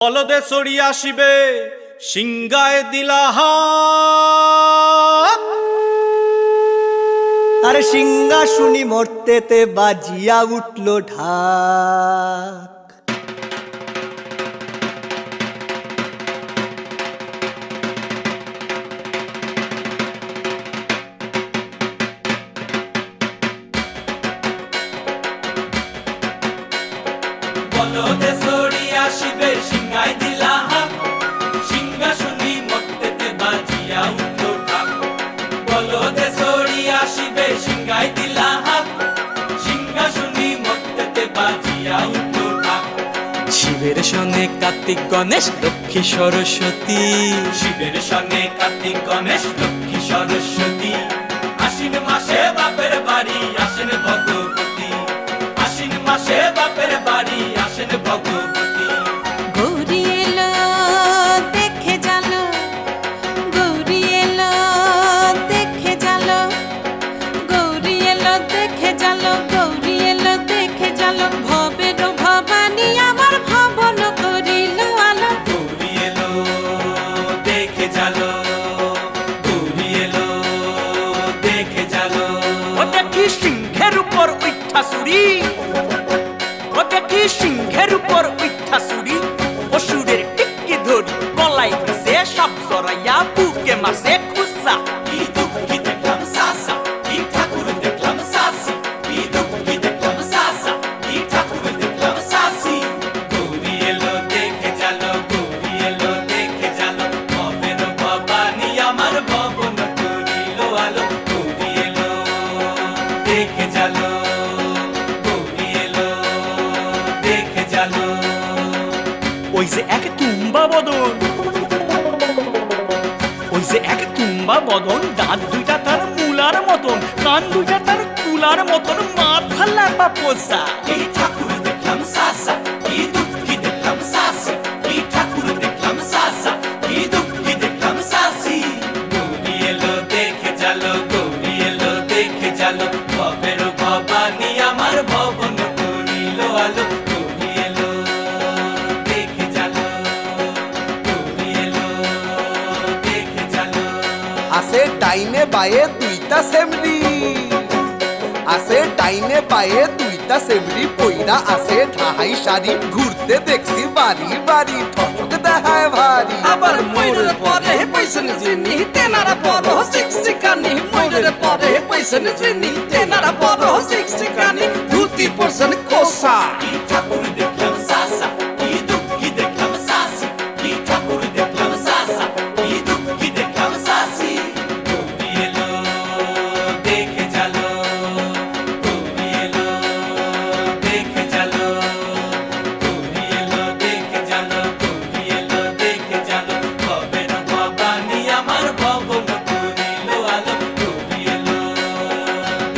অলদে চড়ি আসিবে সিংগায় দিলাহা। আরে সিংহা শুনি মরতেতে বাজিয়া উঠল ঢাক। অলদে চড়ি আসিবে সিংগায় দিলাহা, সিংহা শুনি মরতেতে বাজিয়া উঠল ঢাক। অলদে চড়ি আসিবে সিংগায় দিলাহা, সিংহা শুনি মরতেতে বাজিয়া উঠল ঢাক। শিবের সঙ্গে কার্তিক গণেশ লক্ষ্মী সরস্বতী, শিবের সঙ্গে কার্তিক গণেশ লক্ষ্মী সরস্বতী। আশ্বিন মাসে বাপের বাড়ি আসেন ভগবতী, আশ্বিন মাসে বাপের বাড়ি আসেন ভগবতী। গৌরী এলো দেখে জালো, গৌরী এলো দেখে জালো, গৌরী এলো দেখে জালো, গৌরী এলো দেখে জালো। ভবের ভবানী আমার ভবন করিল আলো। গৌরী এলো দেখে জালো, গৌরী এলো দেখে জালো। ও দেখি সিংহের উপর উঠা চুরি, ও দেখি সিংহের উপর উঠা চুরি। অসুরের টিক্কি ধরি গলায় গেছে সব জড়াইয়া বুকে মাসে খুসা। কি দুঃখী দেখলাম সাসা, কি ঠাকুর দেখলাম সাসি, কি দুঃখী দেখলাম সাসা, কি ঠাকুর দেখলাম সাসি। গৌরী এলো দেখে জালো, গৌরী এলো দেখে জালো। ভবের ভবানী আমার ভবন করিল আলো। গৌরী এলো দেখে জালো, গৌরী এলো দেখে জালো। ওই যে এক তুম্বা বদন, ওই যে এক তুম্বা বদন, দাঁত দুইটা তার মূলার মতন, কান দুইটা তার তুলার মতন, মাথা লাপা পোষা। কি ঠাকুর দেখলাম সাসা, কি দুঃখী দেখলাম সাসি, কি ঠাকুর দেখলাম সাসা, কি দুঃখী দেখলাম সাসি। গৌরী এলো দেখে জালো, গৌরী এলো দেখে জালো। ভবের ভবানী আমার ভবন করিল আলো। গৌরী এলো দেখে জালো, গৌরী এলো দেখে জালো। আছে ডাইনে বায়ে দুইটা সেমরি, আছে ডাইনে বায়ে দুইটা সেমরি। পইরা আছে ঢাহাই শাড়ি, ঘুরতে দেখছি বাড়ি বাড়ি, ঠক দেখায় ভারী। আবার ময়ূরের পরে পয়সন জিনি তেনারা বড় শিক্ষিকানি, ময়ূরের পরে পয়সন জিনি তেনারা বড় শিক্ষিকানি। ধুতি পরশন কোসা, কি ঠাকুর দেখলাম সাসা, কি দুঃখী দেখলাম সাসি, কি ঠাকুর দেখলাম সাসা, কি দুঃখী দেখলাম সাসি। গৌরী এলো দেখে জালো, গৌরী এলো দেখে জালো, গৌরী এলো দেখে জালো, গৌরী এলো দেখে জালো। ভবের ভবানী আমার ভবন করিল আলো। গৌরী এলো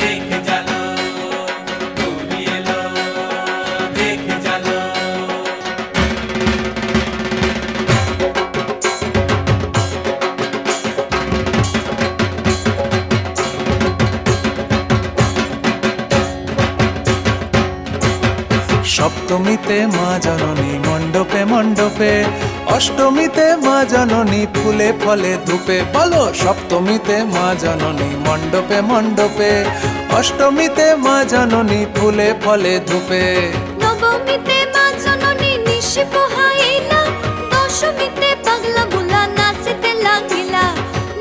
দেখে জালো, গৌরী এলো দেখে জালো। সপ্তমীতে মা জননী মণ্ডপে মণ্ডপে, অষ্টমীতে মা জননী ফুলে ফলে ধূপে। বলো সপ্তমীতে মা জননী মণ্ডপে মণ্ডপে, অষ্টমীতে মা জননী ফুলে ফলে ধূপে। নবমীতে মা জননী নিশি পোহাইলা, দশমীতে পাগলা বুলা নাচতে লাগিলা।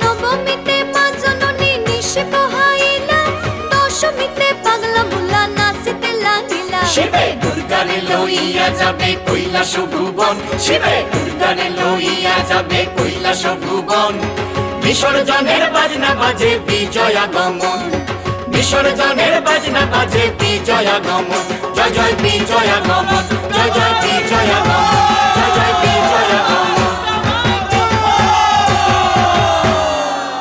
নবমীতে মা জননী নিশি পোহাইলা, দশমীতে পাগলা বুলা নাচতে লাগিলা। শিবে দুর্গারে লইয়া যাবে কৈলাস ভুবন, শিবে দুর্গারে লইয়া যাবে কৈলাস ভুবন। বিসর্জনের বাজনা বাজে বিজয়াগমন, বিসর্জনের বাজনা বাজে বিজয়াগমন। জয় জয় বিজয়াগমন, জয় জয় বিজয়াগমন, জয় জয় বিজয়াগমন।